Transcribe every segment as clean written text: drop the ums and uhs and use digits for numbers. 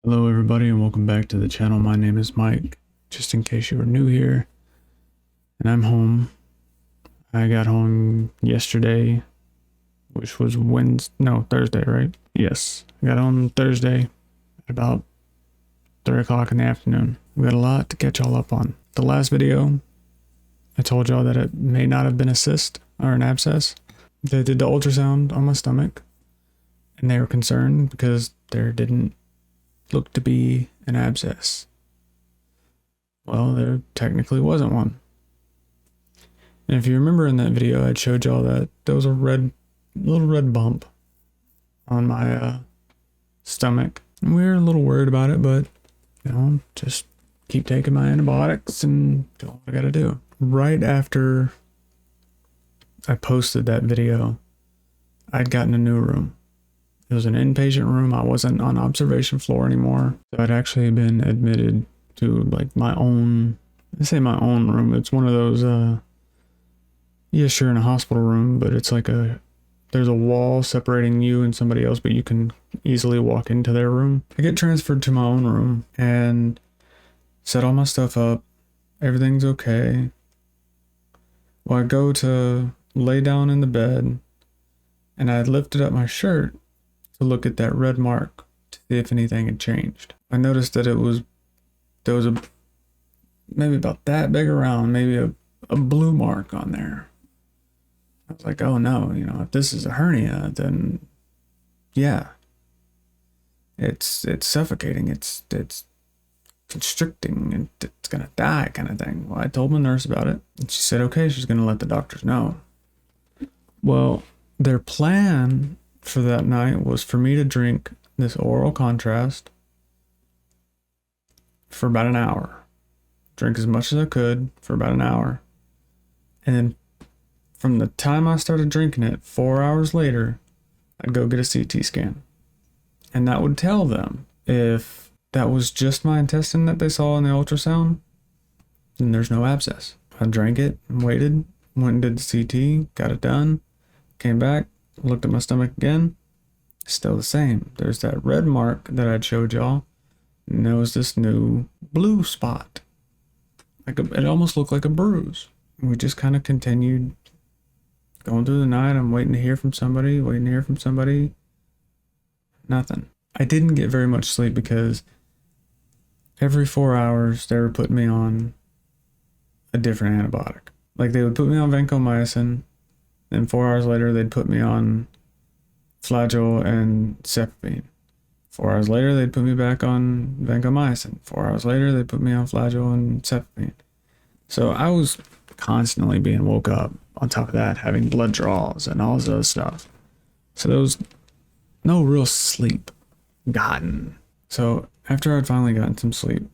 Hello everybody and welcome back to the channel. My name is Mike, just in case you were new here. And I'm home. I got home yesterday, which was Thursday, right? Yes. I got home Thursday at about 3 o'clock in the afternoon. We got a lot to catch all up on. The last video, I told y'all that it may not have been a cyst or an abscess. They did the ultrasound on my stomach and they were concerned because there didn't looked to be an abscess. Well, there technically wasn't one. And if you remember in that video, I showed y'all that there was a little red bump on my stomach. And we were a little worried about it, but just keep taking my antibiotics and do what I gotta do. Right after I posted that video, I'd gotten a new room. It was an inpatient room. I wasn't on observation floor anymore. So I'd actually been admitted to like my own room. It's one of those, yeah, sure, in a hospital room, but it's like there's a wall separating you and somebody else, but you can easily walk into their room. I get transferred to my own room and set all my stuff up. Everything's okay. Well, I go to lay down in the bed and I lifted up my shirt to look at that red mark to see if anything had changed. I noticed that there was maybe about that big around, maybe a blue mark on there. I was like, oh no, if this is a hernia, then yeah, it's suffocating, it's constricting, and it's gonna die kind of thing. Well, I told my nurse about it and she said, okay, she's gonna let the doctors know. Well, their plan for that night was for me to drink this oral contrast for about an hour. Drink as much as I could for about an hour. And then from the time I started drinking it, 4 hours later, I'd go get a CT scan. And that would tell them if that was just my intestine that they saw in the ultrasound, then there's no abscess. I drank it and waited, went and did the CT, got it done, came back, looked at my stomach again, still the same. There's that red mark that I'd showed y'all, and there was this new blue spot. It almost looked like a bruise. We just kind of continued going through the night. I'm waiting to hear from somebody, Nothing. I didn't get very much sleep because every 4 hours they were putting me on a different antibiotic. Like they would put me on vancomycin, then 4 hours later, they'd put me on Flagyl and Cefepime. 4 hours later, they'd put me back on vancomycin. 4 hours later, they'd put me on Flagyl and Cefepime. So I was constantly being woke up. On top of that, having blood draws and all this other stuff. So there was no real sleep gotten. So after I'd finally gotten some sleep,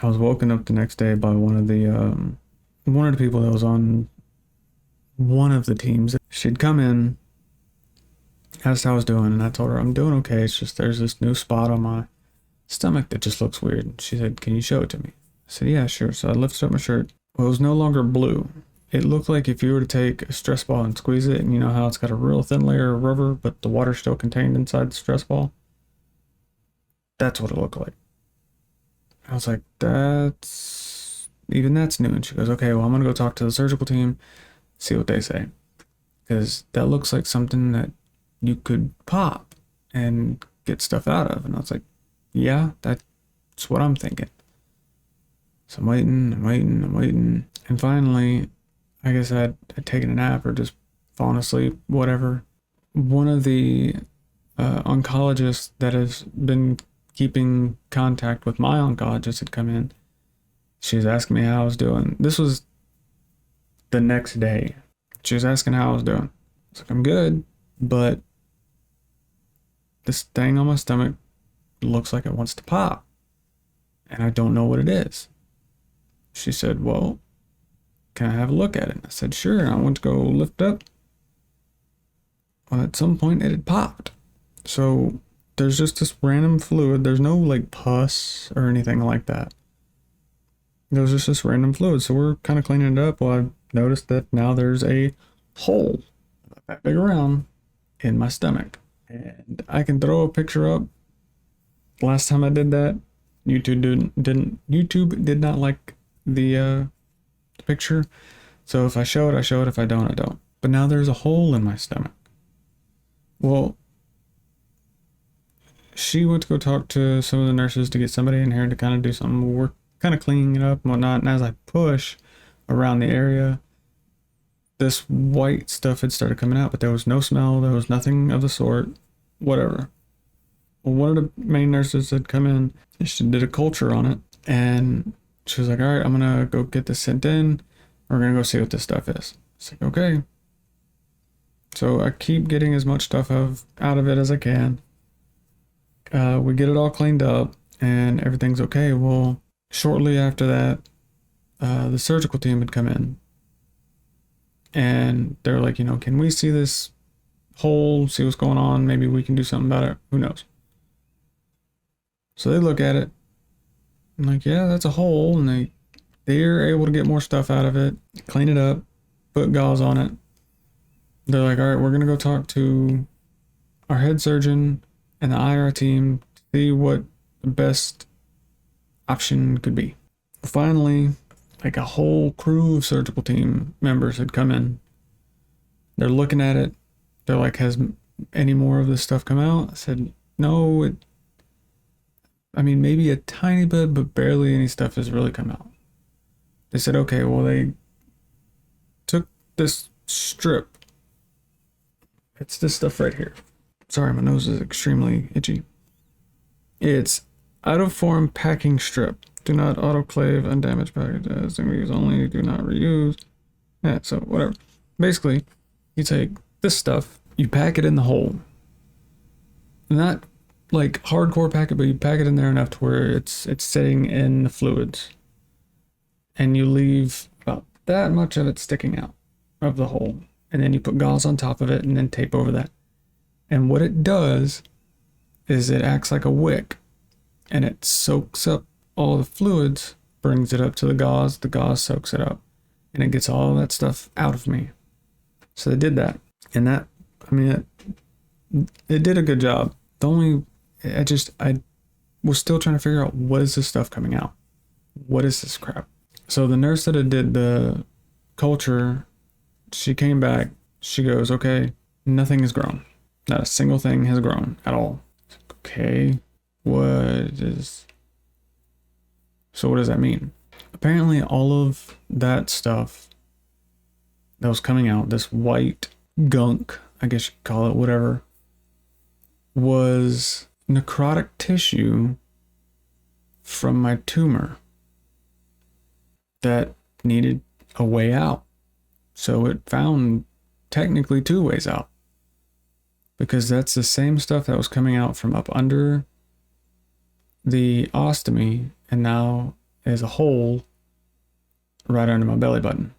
I was woken up the next day by one of the people that was on one of the teams. She'd come in, asked how I was doing, and I told her I'm doing okay. It's just there's this new spot on my stomach that just looks weird. And she said, can you show it to me? I said, yeah, sure. So I lifted up my shirt. Well, it was no longer blue. It looked like if you were to take a stress ball and squeeze it, and you know how it's got a real thin layer of rubber, but the water's still contained inside the stress ball? That's what it looked like. I was like, that's new. And she goes, okay, well, I'm going to go talk to the surgical team, see what they say. Because that looks like something that you could pop and get stuff out of. And I was like, yeah, that's what I'm thinking. So I'm waiting. And finally, I guess I'd taken a nap or just fallen asleep, whatever. One of the oncologists that has been keeping contact with my oncologist had come in. She was asking me how I was doing. This was the next day. She was asking how I was doing. I was like, I'm good, but this thing on my stomach looks like it wants to pop, and I don't know what it is. She said, well, can I have a look at it? I said, sure. And I went to go lift up. Well, at some point it had popped. So there's just this random fluid. There's no like pus or anything like that. There was just this random fluid. So we're kind of cleaning it up. Well, I noticed that now there's a hole about that big around in my stomach. And I can throw a picture up Last time I did that, YouTube did not like the picture. So if I show it, I show it. If I don't, I don't. But now there's a hole in my stomach. Well, she went to go talk to some of the nurses to get somebody in here to kind of do something. We're kind of cleaning it up and whatnot. And as I push around the area, this white stuff had started coming out, but there was no smell. There was nothing of the sort. Whatever. Well, one of the main nurses had come in. She did a culture on it. And she was like, all right, I'm going to go get this sent in. We're going to go see what this stuff is. It's like, okay. So I keep getting as much stuff out of it as I can. We get it all cleaned up and everything's okay. Well, shortly after that, the surgical team had come in. And they're like, can we see this hole, see what's going on? Maybe we can do something about it. Who knows? So they look at it. I'm like, yeah, that's a hole. And they're able to get more stuff out of it, clean it up, put gauze on it. They're like, all right, we're going to go talk to our head surgeon and the IR team to see what the best option could be. Finally, like a whole crew of surgical team members had come in. They're looking at it. They're like, has any more of this stuff come out? I said, no. Maybe a tiny bit, but barely any stuff has really come out. They said, okay, well, they took this strip. It's this stuff right here. Sorry, my nose is extremely itchy. It's out of form packing strip. Do not autoclave undamaged packages. Single use only. Do not reuse. Yeah, so whatever. Basically, you take this stuff, you pack it in the hole. Not like hardcore pack it, but you pack it in there enough to where it's sitting in the fluids. And you leave about that much of it sticking out of the hole. And then you put gauze on top of it and then tape over that. And what it does is it acts like a wick. And it soaks up all the fluids, brings it up to the gauze soaks it up, and it gets all that stuff out of me. So they did that, and it did a good job. I was still trying to figure out, what is this stuff coming out? What is this crap? So the nurse that did the culture, she came back, she goes, okay, nothing has grown. Not a single thing has grown at all. Okay, so what does that mean? Apparently all of that stuff that was coming out, this white gunk, I guess you could call it, whatever, was necrotic tissue from my tumor that needed a way out. So it found technically 2 ways out, because that's the same stuff that was coming out from up under the ostomy, and now is a hole right under my belly button.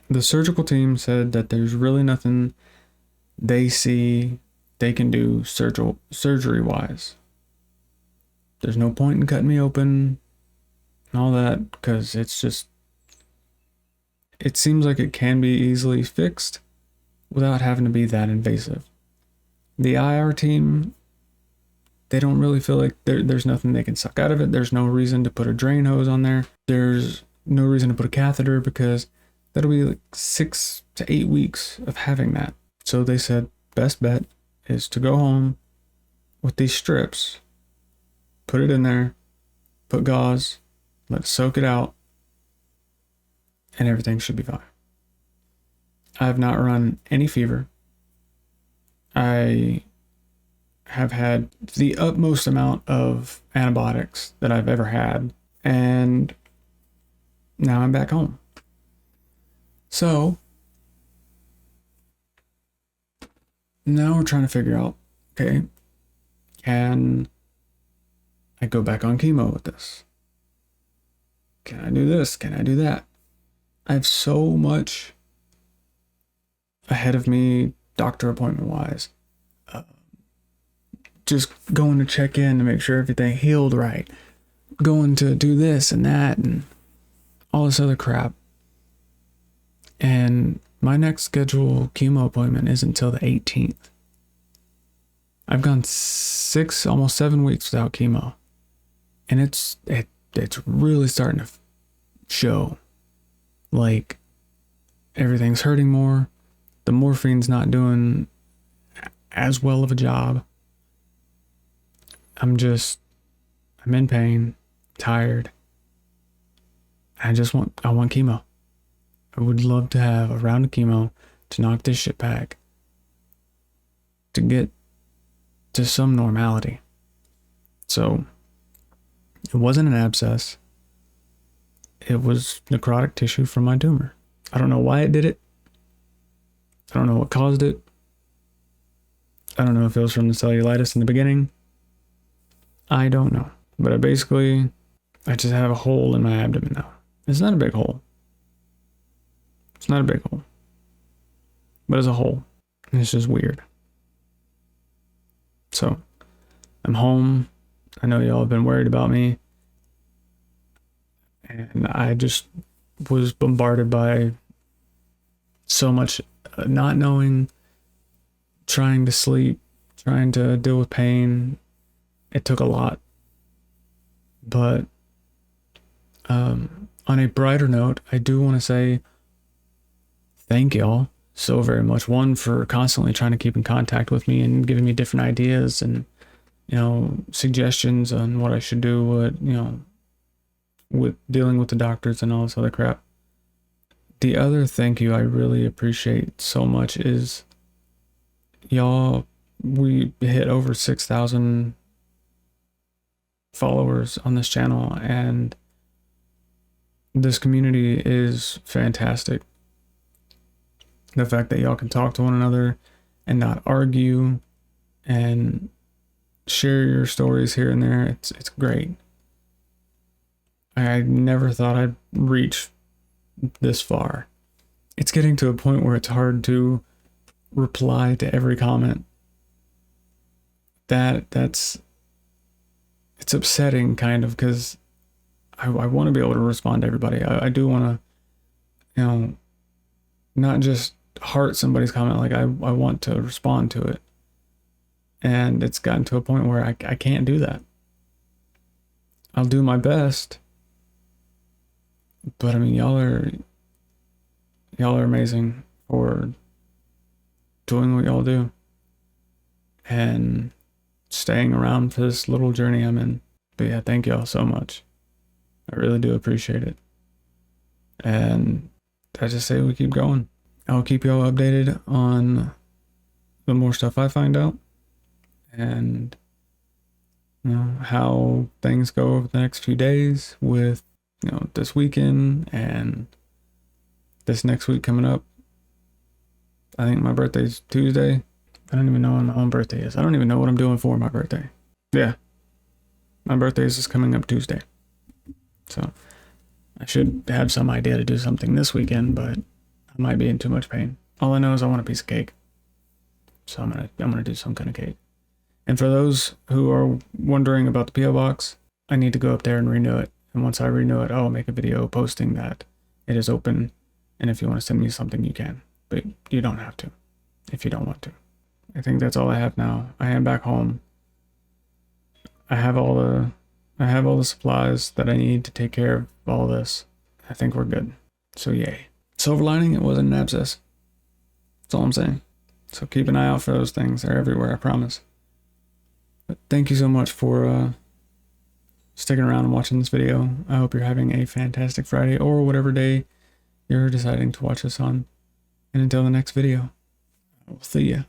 The surgical team said that there's really nothing they see they can do surgery wise. There's no point in cutting me open and all that, because it seems like it can be easily fixed without having to be that invasive. The IR team, they don't really feel like there's nothing they can suck out of it. There's no reason to put a drain hose on there. There's no reason to put a catheter, because that'll be like 6 to 8 weeks of having that. So they said, best bet is to go home with these strips, put it in there, put gauze, let it soak it out, and everything should be fine. I have not run any fever. I have had the utmost amount of antibiotics that I've ever had, and now I'm back home. So now we're trying to figure out, okay, can I go back on chemo with this? Can I do this? Can I do that? I have so much ahead of me, doctor appointment wise. Just going to check in to make sure everything healed right. Going to do this and that and all this other crap. And my next scheduled chemo appointment isn't until the 18th. I've gone 6, almost 7 weeks without chemo. And it's really starting to show. Like, everything's hurting more. The morphine's not doing as well of a job. I'm in pain, tired. I want chemo. I would love to have a round of chemo to knock this shit back, to get to some normality. So, it wasn't an abscess. It was necrotic tissue from my tumor. I don't know why it did it. I don't know what caused it. I don't know if it was from the cellulitis in the beginning. I don't know. But I just have a hole in my abdomen now. It's not a big hole. It's not a big hole. But it's a hole. And it's just weird. So, I'm home. I know y'all have been worried about me. And I just was bombarded by so much not knowing, trying to sleep, trying to deal with pain. It took a lot. But on a brighter note, I do want to say thank y'all so very much. One, for constantly trying to keep in contact with me and giving me different ideas and, suggestions on what I should do, with dealing with the doctors and all this other crap. The other thank you I really appreciate so much is y'all, we hit over 6,000 followers on this channel, and this community is fantastic. The fact that y'all can talk to one another and not argue and share your stories here and there, it's great. I never thought I'd reach this far. It's getting to a point where it's hard to reply to every comment. It's upsetting, kind of, because I want to be able to respond to everybody. I do want to, not just heart somebody's comment. Like, I want to respond to it. And it's gotten to a point where I can't do that. I'll do my best. But I mean, y'all are amazing for doing what y'all do and staying around for this little journey I'm in. But yeah, thank y'all so much. I really do appreciate it. And I just say we keep going. I'll keep y'all updated on the more stuff I find out and how things go over the next few days with this weekend and this next week coming up. I think my birthday's Tuesday. I don't even know when my own birthday is. I don't even know what I'm doing for my birthday. Yeah. My birthday is just coming up Tuesday. So I should have some idea to do something this weekend, but I might be in too much pain. All I know is I want a piece of cake. So I'm gonna do some kind of cake. And for those who are wondering about the P.O. box, I need to go up there and renew it. And once I renew it, I'll make a video posting that it is open. And if you want to send me something, you can. But you don't have to if you don't want to. I think that's all I have now. I am back home. I have all the supplies that I need to take care of all this. I think we're good. So yay. Silver lining, it wasn't an abscess. That's all I'm saying. So keep an eye out for those things. They're everywhere, I promise. But thank you so much for sticking around and watching this video. I hope you're having a fantastic Friday or whatever day you're deciding to watch this on. And until the next video, I will see ya.